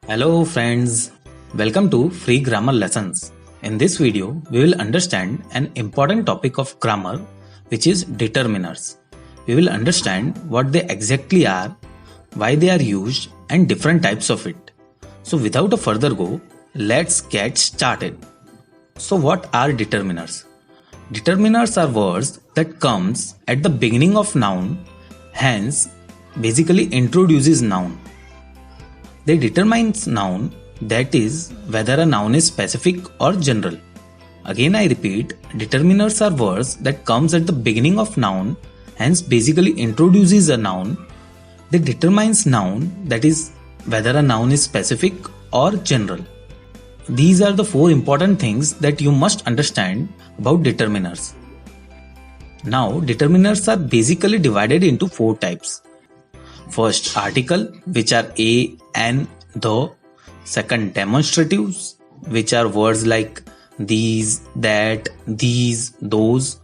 Hello friends, welcome to Free Grammar Lessons. In this video, we will understand an important topic of grammar which is determiners. We will understand what they exactly are, why they are used and different types of it. So without a further go, let's get started. So what are determiners? Determiners are words that comes at the beginning of noun, hence basically introduces noun. They determines noun, that is, whether a noun is specific or general. Again I repeat, determiners are words that comes at the beginning of noun, hence basically introduces a noun. They determines noun, that is, whether a noun is specific or general. These are the four important things that you must understand about determiners. Now, determiners are basically divided into four types. First, article, which are a, an, the. Second, demonstratives, which are words like these, that, these, those.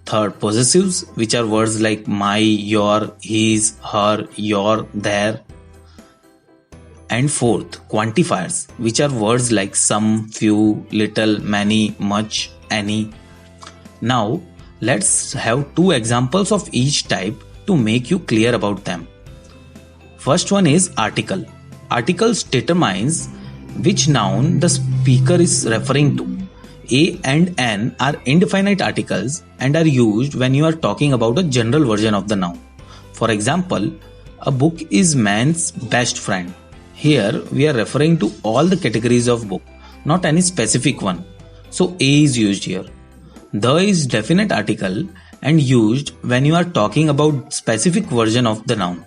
Third, possessives, which are words like my, your, his, her, your, their. And fourth, quantifiers, which are words like some, few, little, many, much, any. Now, let's have two examples of each type to make you clear about them. First one is article. Articles determines which noun the speaker is referring to. A and an are indefinite articles and are used when you are talking about a general version of the noun. For example, a book is man's best friend. Here we are referring to all the categories of book, not any specific one. So A is used here. The is definite article and used when you are talking about specific version of the noun.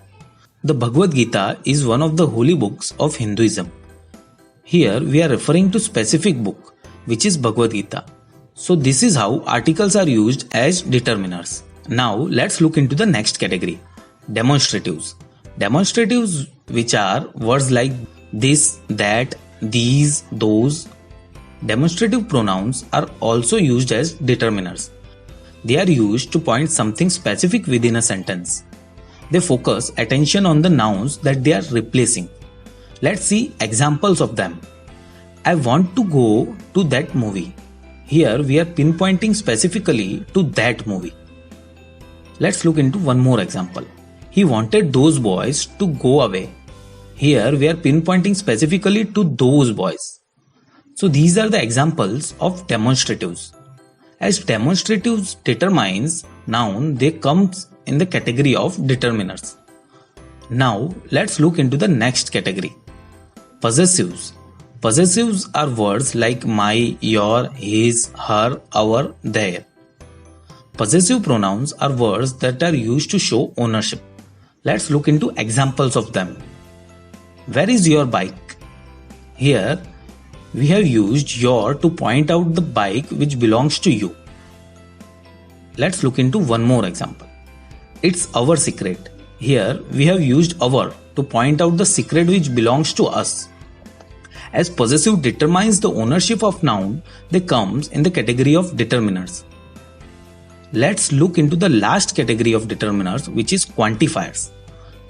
The Bhagavad Gita is one of the holy books of Hinduism. Here we are referring to specific book, which is Bhagavad Gita. So this is how articles are used as determiners. Now let's look into the next category, demonstratives. Demonstratives, which are words like this, that, these, those. Demonstrative pronouns are also used as determiners. They are used to point something specific within a sentence. They focus attention on the nouns that they are replacing. Let's see examples of them. I want to go to that movie. Here we are pinpointing specifically to that movie. Let's look into one more example. He wanted those boys to go away. Here we are pinpointing specifically to those boys. So these are the examples of demonstratives. As demonstratives determines noun, they comes in the category of determiners. Now let's look into the next category, possessives. Possessives are words like my, your, his, her, our, their. Possessive pronouns are words that are used to show ownership. Let's look into examples of them. Where is your bike? Here we have used your to point out the bike which belongs to you. Let's look into one more example. It's our secret. Here we have used our to point out the secret which belongs to us. As possessive determines the ownership of noun, they comes in the category of determiners. Let's look into the last category of determiners, which is quantifiers.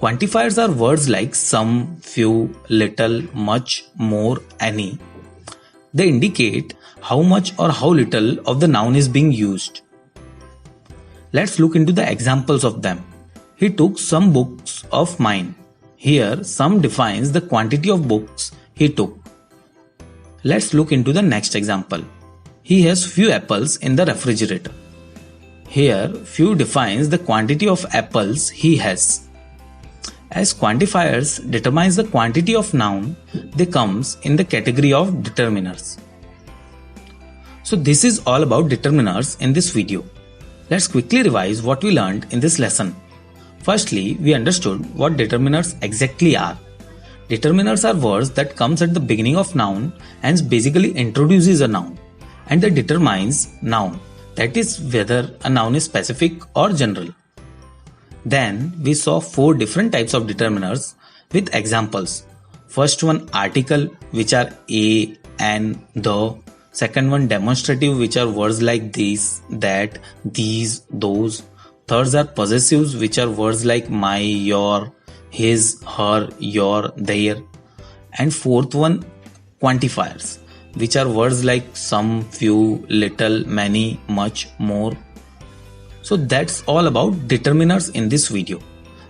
Quantifiers are words like some, few, little, much, more, any. They indicate how much or how little of the noun is being used. Let's look into the examples of them. He took some books of mine. Here, some defines the quantity of books he took. Let's look into the next example. He has few apples in the refrigerator. Here, few defines the quantity of apples he has. As quantifiers determines the quantity of noun, they comes in the category of determiners. So this is all about determiners in this video. Let's quickly revise what we learned in this lesson. Firstly, we understood what determiners exactly are. Determiners are words that comes at the beginning of noun and basically introduces a noun, and that determines noun, that is whether a noun is specific or general. Then we saw four different types of determiners with examples. First one, article, which are a, an, the. Second one, demonstrative, which are words like this, that, these, those. Thirds are possessives, which are words like my, your, his, her, your, their. and fourth one quantifiers, which are words like some, few, little, many, much, more. So that's all about determiners in this video.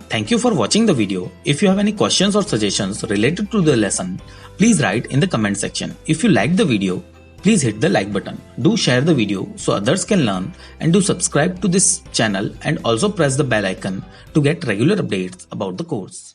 Thank you for watching the video. If you have any questions or suggestions related to the lesson, please write in the comment section. If you liked the video, please hit the like button. Do share the video so others can learn, and do subscribe to this channel and also press the bell icon to get regular updates about the course.